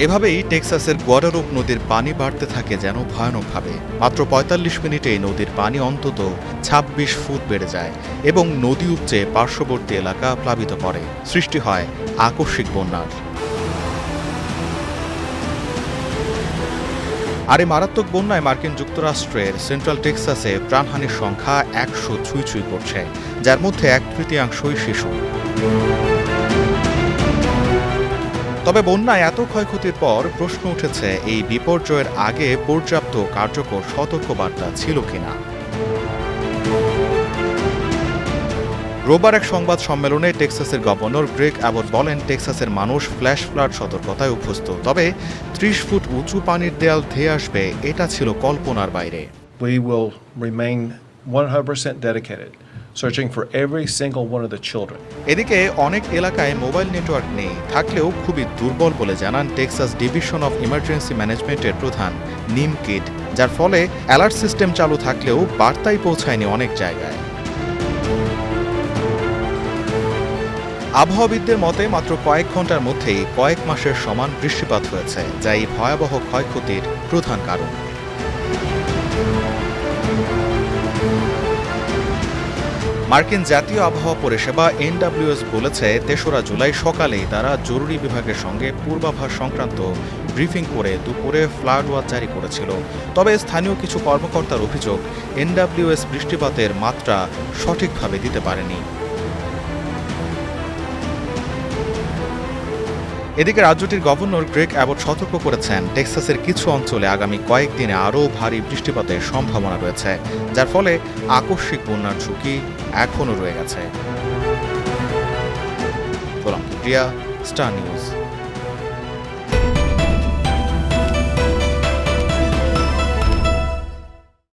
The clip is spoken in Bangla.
এভাবেই টেক্সাসের গুয়াডালুপ নদীর পানি বাড়তে থাকে যেন ভয়ানকভাবে। মাত্র ৪৫ মিনিটেই নদীর পানি অন্তত ২৬ ফুট বেড়ে যায় এবং নদী উপচে পার্শ্ববর্তী এলাকা প্লাবিত করে। সৃষ্টি হয় আকস্মিক বন্যার। আর এই মারাত্মক বন্যায় মার্কিন যুক্তরাষ্ট্রের সেন্ট্রাল টেক্সাসে প্রাণহানির সংখ্যা ১০০ ছুঁই করছে, যার মধ্যে ১/৩ শিশু। তবে বন্যায় এত ক্ষয়ক্ষতির পর প্রশ্ন উঠেছে, এই বিপর্যয়ের আগে পর্যাপ্ত কার্যকর সতর্কবার্তা ছিল কিনা। রোববার এক সংবাদ সম্মেলনে টেক্সাসের গভর্নর গ্রেগ অ্যাবট বলেন, টেক্সাসের মানুষ ফ্ল্যাশ ফ্লাড সতর্কতায় অভ্যস্ত, তবে ৩০ ফুট উঁচু পানির দেয়াল ধেয়ে আসবে এটা ছিল কল্পনার বাইরে। We will remain 100% dedicated, searching for every single one of the children. এদিকে অনেক এলাকায় মোবাইল নেটওয়ার্ক নেই, থাকলেও খুবই দুর্বল বলে জানান টেক্সাস ডিভিশন অফ ইমার্জেন্সি ম্যানেজমেন্টের প্রধান নিম কিড, যার ফলে অ্যালার্ট সিস্টেম চালু থাকলেও বার্তাই পৌঁছায়নি অনেক জায়গায়। আবহাওয়াবিদদের মতে মাত্র কয়েক ঘন্টার মধ্যেই কয়েক মাসের সমান বৃষ্টিপাত হয়েছে, যা এই ভয়াবহ ক্ষয়ক্ষতির প্রধান কারণ। মার্কিন জাতীয় আবহাওয়া পরিষেবা NWS বলেছে, ৩রা জুলাই সকালেই তারা জরুরি বিভাগের সঙ্গে পূর্বাভাস সংক্রান্ত ব্রিফিং করে দুপুরে ফ্লাড ওয়াচ জারি করেছিল। তবে স্থানীয় কিছু কর্মকর্তার অভিযোগ, NWS বৃষ্টিপাতের মাত্রা সঠিকভাবে দিতে পারেনি। এদিকে রাজ্যটির গভর্নর গ্রেগ অ্যাবট সতর্ক করেছেন, টেক্সাসের কিছু অঞ্চলে আগামী কয়েকদিনে আরও ভারী বৃষ্টিপাতের সম্ভাবনা রয়েছে, যার ফলে আকস্মিক বন্যার ঝুঁকি এখনও রয়ে গেছে। প্রিয়া, স্টার নিউজ।